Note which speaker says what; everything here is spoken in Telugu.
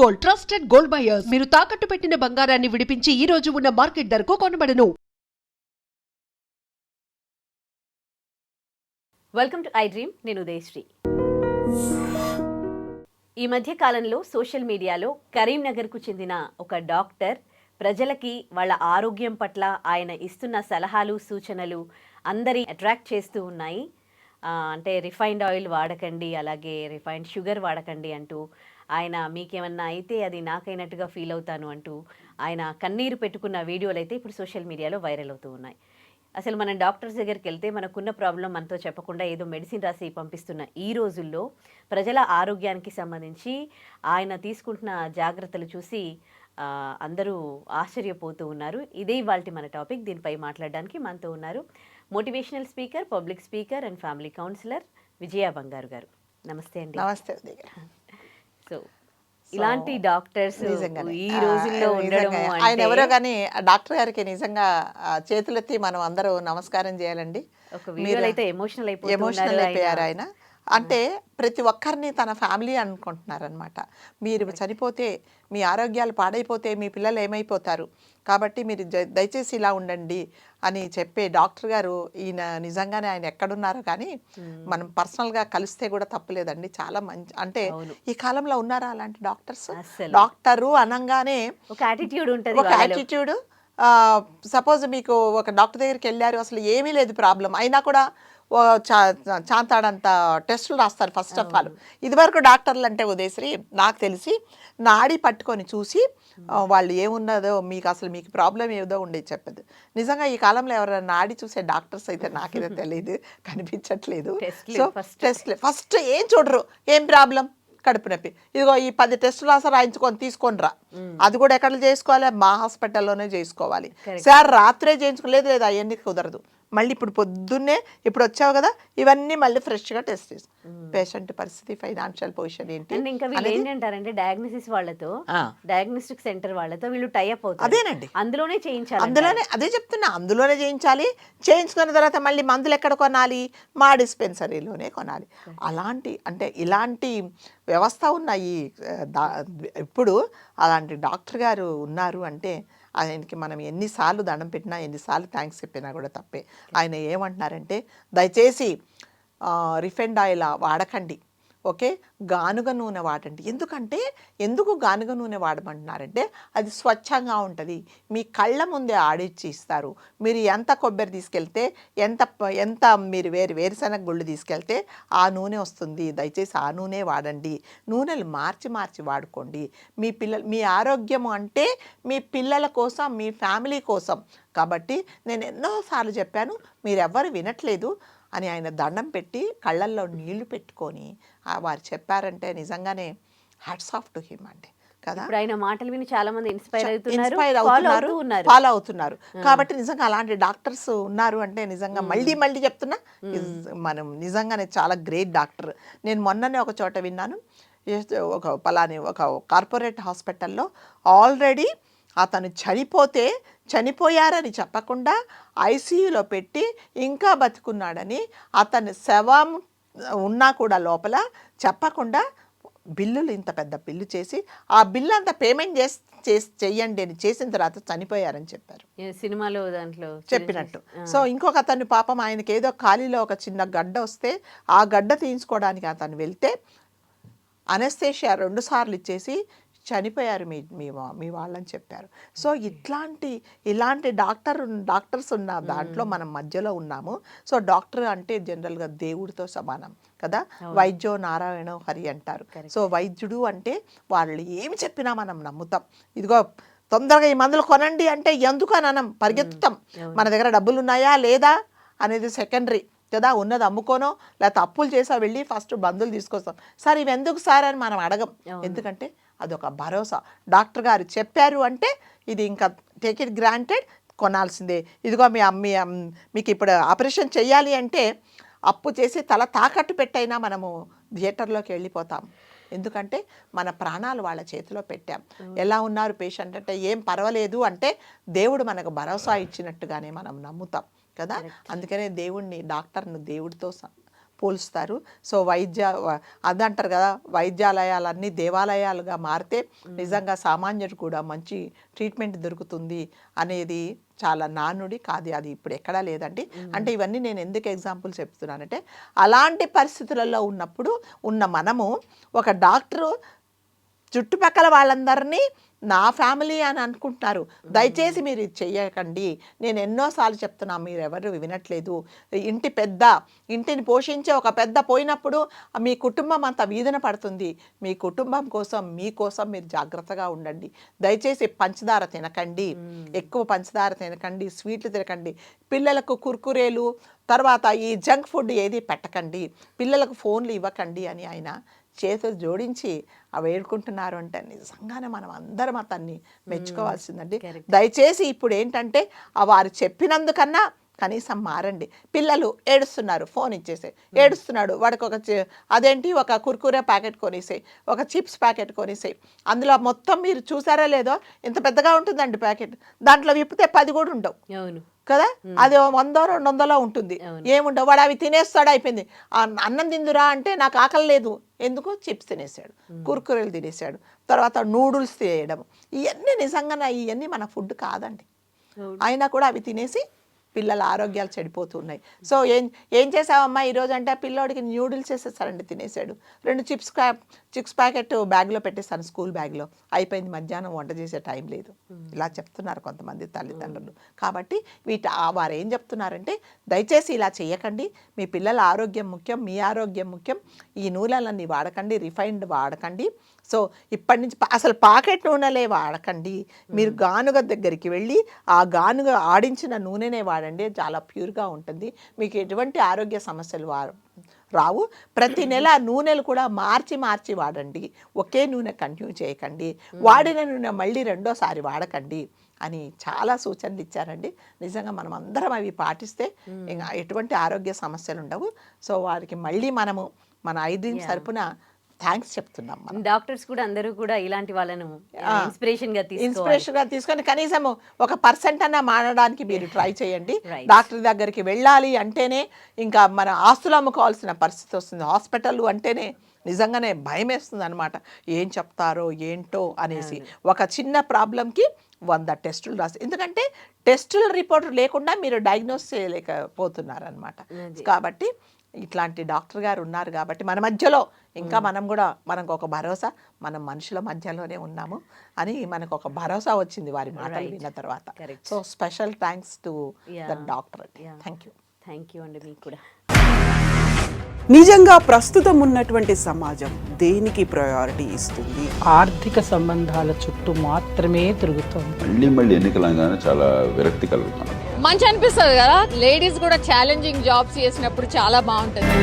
Speaker 1: Gold, trusted gold buyers. మీరు తాకట్టు పెట్టిన బంగారాన్ని విడిపించి ఈ రోజు ఉన్న మార్కెట్ ధరకు కొనబడను.
Speaker 2: Welcome to I dream. నేను ఉదయశ్రీ. ఈ మధ్య కాలంలో సోషల్ మీడియాలో కరీంనగర్కు చెందిన ఒక డాక్టర్ ప్రజలకి వాళ్ళ ఆరోగ్యం పట్ల ఆయన ఇస్తున్న సలహాలు సూచనలు అందరి అట్రాక్ట్ చేస్తూ ఉన్నాయి. అంటే రిఫైన్డ్ ఆయిల్ వాడకండి, అలాగే రిఫైన్డ్ షుగర్ వాడకండి అంటూ, ఆయన మీకేమన్నా అయితే అది నాకైనట్టుగా ఫీల్ అవుతాను అంటూ ఆయన కన్నీరు పెట్టుకున్న వీడియోలు అయితే ఇప్పుడు సోషల్ మీడియాలో వైరల్ అవుతూ ఉన్నాయి. అసలు మనం డాక్టర్స్ దగ్గరికి వెళ్తే మనకున్న ప్రాబ్లం మనతో చెప్పకుండా ఏదో మెడిసిన్ రాసి పంపిస్తున్న ఈ రోజుల్లో ప్రజల ఆరోగ్యానికి సంబంధించి ఆయన తీసుకుంటున్న జాగ్రత్తలు చూసి అందరూ ఆశ్చర్యపోతూ ఉన్నారు. ఇదే ఇవాల్టి మన టాపిక్. దీనిపై మాట్లాడడానికి మనతో ఉన్నారు motivational speaker, public speaker and family counsellor Vijaya Bangaru garu. నమస్తే అండి.
Speaker 3: నమస్తే.
Speaker 2: సో ఇలాంటి డాక్టర్స్ ఈ రోజుల్లో ఉండడం,
Speaker 3: ఆయన ఎవరో కానీ డాక్టర్ గారికి నిజంగా చేతులెత్తి మనం అందరూ నమస్కారం చేయాలండి.
Speaker 2: ఒక వీడియోలో అయితే ఎమోషనల్
Speaker 3: అయిపోయారు ఆయన. అంటే ప్రతి ఒక్కరిని తన ఫ్యామిలీ అనుకుంటున్నారనమాట. మీరు చనిపోతే మీ ఆరోగ్యాలు పాడైపోతే మీ పిల్లలు ఏమైపోతారు, కాబట్టి మీరు దయచేసి ఇలా ఉండండి అని చెప్పే డాక్టర్ గారు ఈయన. నిజంగానే ఆయన ఎక్కడున్నారో కానీ మనం పర్సనల్గా కలిస్తే కూడా తప్పులేదండి. చాలా మంచి, అంటే ఈ కాలంలో ఉన్నారా అలాంటి డాక్టర్స్? డాక్టరు అనగానే
Speaker 2: ఒక యాటిట్యూడ్ ఉంటుంది,
Speaker 3: ఒక యాటిట్యూడ్. సపోజ్ మీకు ఒక డాక్టర్ దగ్గరికి వెళ్ళారు, అసలు ఏమీ లేదు ప్రాబ్లం, అయినా కూడా చాంతాడంత టెస్టులు రాస్తారు. ఫస్ట్ ఆఫ్ ఆల్ ఇదివరకు డాక్టర్లు అంటే ఉదయశ్రీ నాకు తెలిసి నాడి పట్టుకొని చూసి వాళ్ళు ఏమున్నదో మీకు అసలు మీకు ప్రాబ్లం ఏదో ఉండేది చెప్పదు. నిజంగా ఈ కాలంలో ఎవరైనా నాడి చూసే డాక్టర్స్ అయితే నాకేదో తెలియదు, కనిపించట్లేదు. సో టెస్ట్లే ఫస్ట్. ఏం చూడరు, ఏం ప్రాబ్లం, కడుపు నొప్పి, ఇదిగో ఈ 10 టెస్టులు రాసి రాయించుకొని తీసుకొని రా. అది కూడా ఎక్కడ చేసుకోవాలి? మా హాస్పిటల్లోనే చేసుకోవాలి. సార్ రాత్రే చేయించుకోలేదు, లేదా అవన్నీ కుదరదు. మళ్ళీ ఇప్పుడు పొద్దున్నే ఇప్పుడు వచ్చావు కదా, ఇవన్నీ మళ్ళీ ఫ్రెష్గా టెస్ట్ చేసి పేషెంట్ పరిస్థితి, ఫైనాన్షియల్ పొజిషన్ ఏంటి.
Speaker 2: ఇంకా వీళ్ళు ఏంటంటారంటే డయాగ్నోసిస్ వాళ్ళతో, డయాగ్నోస్టిక్ సెంటర్ వాళ్ళతో వీళ్ళు టైఅప్ అవుతారు.
Speaker 3: అదేనండి,
Speaker 2: అందులోనే చేయించాలి.
Speaker 3: అందులోనే అదే చెప్తున్నా, అందులోనే చేయించాలి. చేయించుకున్న తర్వాత మళ్ళీ మందులు ఎక్కడ కొనాలి? మా డిస్పెన్సరీలోనే కొనాలి. అలాంటి, అంటే ఇలాంటి వ్యవస్థ ఉన్నాయి ఇప్పుడు. అలాంటి డాక్టర్ గారు ఉన్నారు అంటే ఆయనకి మనం ఎన్నిసార్లు దండం పెట్టినా, ఎన్నిసార్లు థ్యాంక్స్ చెప్పినా కూడా తప్పే. ఆయన ఏమంటున్నారంటే దయచేసి రిఫైన్డ్ ఆయిల్ వాడకండి, ఓకే, గానుగ నూనె వాడండి. ఎందుకు గానుగ నూనె వాడమంటున్నారంటే అది స్వచ్ఛంగా ఉంటుంది, మీ కళ్ళ ముందే ఆడిచ్చి ఇస్తారు. మీరు ఎంత కొబ్బరి తీసుకెళ్తే, ఎంత మీరు వేరుశనగ గుళ్ళు తీసుకెళ్తే ఆ నూనె వస్తుంది. దయచేసి ఆ నూనె వాడండి. నూనెలు మార్చి వాడుకోండి. మీ ఆరోగ్యం అంటే మీ పిల్లల కోసం, మీ ఫ్యామిలీ కోసం. కాబట్టి నేను ఎన్నోసార్లు చెప్పాను, మీరెవ్వరు వినట్లేదు అని ఆయన దండం పెట్టి కళ్ళల్లో నీళ్లు పెట్టుకొని వారు చెప్పారంటే నిజంగానే హ్యాట్స్ ఆఫ్ టు హిమ్ అండి కదా.
Speaker 2: ఆయన మాటలు విని చాలా మంది ఇన్స్పైర్
Speaker 3: ఫాలో అవుతున్నారు. కాబట్టి నిజంగా అలాంటి డాక్టర్స్ ఉన్నారు అంటే నిజంగా మళ్ళీ చెప్తున్నా, మనం నిజంగానే చాలా గ్రేట్ డాక్టర్. నేను మొన్ననే ఒక చోట విన్నాను, ఒక కార్పొరేట్ హాస్పిటల్లో ఆల్రెడీ అతను చనిపోయారని చెప్పకుండా ఐసీయూలో పెట్టి ఇంకా బతుకున్నాడని, అతని శవం ఉన్నా కూడా లోపల చెప్పకుండా బిల్లులు, ఇంత పెద్ద బిల్లు చేసి ఆ బిల్లు అంతా పేమెంట్ చెయ్యండి అని చేసిన తర్వాత చనిపోయారని చెప్పారు
Speaker 2: సినిమాలో దాంట్లో
Speaker 3: చెప్పినట్టు. సో ఇంకొక అతను పాపం, ఆయనకి ఏదో ఖాళీలో ఒక చిన్న గడ్డ వస్తే ఆ గడ్డ తీయించుకోవడానికి అతను వెళ్తే అనెస్థేషియా 2 సార్లు ఇచ్చేసి చనిపోయారు మీ వాళ్ళని చెప్పారు. సో ఇలాంటి డాక్టర్స్ ఉన్న దాంట్లో మనం మధ్యలో ఉన్నాము. సో డాక్టర్ అంటే జనరల్గా దేవుడితో సమానం కదా. వైద్యో నారాయణో హరి అంటారు. సో వైద్యుడు అంటే వాళ్ళు ఏమి చెప్పినా మనం నమ్ముతాం. ఇదిగో తొందరగా ఈ మందులు కొనండి అంటే ఎందుకు అని పరిగెత్తుతాం. మన దగ్గర డబ్బులు ఉన్నాయా లేదా అనేది సెకండరీ కదా. ఉన్నది అమ్ముకోనో లేకపోతే అప్పులు చేసా వెళ్ళి ఫస్ట్ మందులు తీసుకొస్తాం. సార్ ఇవి ఎందుకు సార్ అని మనం అడగం, ఎందుకంటే అదొక భరోసా. డాక్టర్ గారు చెప్పారు అంటే ఇది ఇంకా టేక్ ఇట్ గ్రాంటెడ్, కొనాల్సిందే. ఇదిగో మీకు ఇప్పుడు ఆపరేషన్ చేయాలి అంటే అప్పు చేసి తల తాకట్టు పెట్టైనా మనము థియేటర్లోకి వెళ్ళిపోతాం. ఎందుకంటే మన ప్రాణాలు వాళ్ళ చేతిలో పెట్టాం. ఎలా ఉన్నారు పేషెంట్ అంటే ఏం పర్వాలేదు అంటే దేవుడు మనకు భరోసా ఇచ్చినట్టుగానే మనం నమ్ముతాం కదా. అందుకనే డాక్టర్ను దేవుడితో పోల్స్తారు. సో అదంటారు కదా, వైద్యాలయాలన్నీ దేవాలయాలుగా మారితే నిజంగా సామాన్యుడు కూడా మంచి ట్రీట్మెంట్ దొరుకుతుంది అనేది చాలా నానుడి కాదు, అది ఇప్పుడు ఎక్కడా లేదండి. అంటే ఇవన్నీ నేను ఎందుకు ఎగ్జాంపుల్ చెప్తున్నానంటే, అలాంటి పరిస్థితులలో ఉన్నప్పుడు ఉన్న మనము ఒక డాక్టరు చుట్టుపక్కల వాళ్ళందరినీ నా ఫ్యామిలీ అని అనుకుంటున్నారు. దయచేసి మీరు ఇది చెయ్యకండి. నేను ఎన్నోసార్లు చెప్తున్నా, మీరు ఎవరు వినట్లేదు. ఇంటిని పోషించే ఒక పెద్ద పోయినప్పుడు మీ కుటుంబం అంతా వీధన పడుతుంది. మీ కుటుంబం కోసం మీకోసం మీరు జాగ్రత్తగా ఉండండి. దయచేసి పంచదార తినకండి, ఎక్కువ పంచదార తినకండి, స్వీట్లు తినకండి, పిల్లలకు కుర్కురేలు తర్వాత ఈ జంక్ ఫుడ్ ఏది పెట్టకండి, పిల్లలకు ఫోన్లు ఇవ్వకండి అని ఆయన చేతులు జోడించి అవి వేడుకుంటున్నారు అంటే నిజంగానే మనం అందరం అతన్ని మెచ్చుకోవాల్సిందండి. దయచేసి ఇప్పుడు ఏంటంటే వారు చెప్పినందుకన్నా కనీసం మారండి. పిల్లలు ఏడుస్తున్నారు, ఫోన్ ఇచ్చేసే, ఏడుస్తున్నాడు, వాడికి ఒక కుర్కురే ప్యాకెట్ కొనేసాయి, ఒక చిప్స్ ప్యాకెట్ కొనేసాయి. అందులో మొత్తం మీరు చూసారా లేదో ఇంత పెద్దగా ఉంటుందండి ప్యాకెట్, దాంట్లో విప్పితే 10 కూడా ఉండవు కదా, అది 100-200 ఉంటుంది, ఏముండవు. వాడు అవి తినేస్తాడు, అయిపోయింది. అన్నం తిందురా అంటే నాకు ఆకలి లేదు, ఎందుకు చిప్స్ తినేసాడు, కుర్కురేలు తినేసాడు, తర్వాత నూడిల్స్ తినేయడం. ఇవన్నీ నిజంగా ఇవన్నీ మన ఫుడ్ కాదండి. అయినా కూడా అవి తినేసి పిల్లల ఆరోగ్యాలు చెడిపోతున్నాయి. సో ఏం చేసావమ్మా ఈరోజు అంటే, పిల్లోడికి న్యూడిల్స్ వేసేస్తారండి, తినేసాడు. 2 చిప్స్ ప్యాకెట్ బ్యాగ్లో పెట్టేస్తాను, స్కూల్ బ్యాగ్లో, అయిపోయింది. మధ్యాహ్నం వంట చేసే టైం లేదు. ఇలా చెప్తున్నారు కొంతమంది తల్లిదండ్రులు. కాబట్టి వారు ఏం చెప్తున్నారంటే, దయచేసి ఇలా చేయకండి. మీ పిల్లల ఆరోగ్యం ముఖ్యం, మీ ఆరోగ్యం ముఖ్యం. ఈ నూనెలన్నీ వాడకండి, రిఫైన్డ్ వాడకండి. సో ఇప్పటి నుంచి అసలు పాకెట్ నూనెలే వాడకండి. మీరు గానుగ దగ్గరికి వెళ్ళి ఆ గానుగ ఆడించిన నూనెనే వాడండి, చాలా ప్యూర్గా ఉంటుంది. మీకు ఎటువంటి ఆరోగ్య సమస్యలు రావు. ప్రతి నెల నూనెలు కూడా మార్చి వాడండి. ఒకే నూనె కంటిన్యూ చేయకండి. వాడిన నూనె మళ్ళీ రెండోసారి వాడకండి అని చాలా సూచనలు ఇచ్చారండి. నిజంగా మనం అందరం అవి పాటిస్తే ఇంకా ఎటువంటి ఆరోగ్య సమస్యలు ఉండవు. సో వారికి మళ్ళీ మనము మన ఐడ్రీమ్స్ తరపున థ్యాంక్స్ చెప్తున్నాం.
Speaker 2: డాక్టర్స్ కూడా అందరూ కూడా ఇలాంటి వాళ్ళను ఇన్స్పిరేషన్ గా
Speaker 3: తీసుకొని కనీసం 1% అన్నా మారడానికి మీరు ట్రై చేయండి. డాక్టర్ దగ్గరికి వెళ్ళాలి అంటేనే ఇంకా మన ఆస్తులు అమ్ముకోవాల్సిన పరిస్థితి వస్తుంది. హాస్పిటల్ అంటేనే నిజంగానే భయం వేస్తుంది అనమాట, ఏం చెప్తారో ఏంటో అనేసి. ఒక చిన్న ప్రాబ్లంకి 100 టెస్టులు రాసి, ఎందుకంటే టెస్టుల రిపోర్ట్ లేకుండా మీరు డయాగ్నోస్ చేయలేకపోతున్నారు అనమాట. కాబట్టి ఇట్లాంటి డాక్టర్ గారు ఉన్నారు కాబట్టి మన మధ్యలో ఇంకా మనకు ఒక భరోసా, మనం మనుషుల మధ్యలోనే ఉన్నాము అని మనకు ఒక భరోసా వచ్చింది వారి మాటలు విన్న తర్వాత. So special thanks to the doctor.
Speaker 2: Thank you అండి మీకు కూడా.
Speaker 4: నిజంగా ప్రస్తుతం ఉన్నటువంటి సమాజం దేనికి ప్రయారిటీ ఇస్తుంది?
Speaker 5: ఆర్థిక సంబంధాల చుట్టూ మాత్రమే తిరుగుతోంది.
Speaker 6: మళ్ళీ ఎన్నికలంగానే చాలా విరక్తి కలుగుతాను.
Speaker 7: మంచి అనిపిస్తుంది కదా, లేడీస్ కూడా ఛాలెంజింగ్ జాబ్స్ చేసినప్పుడు చాలా బాగుంటుంది.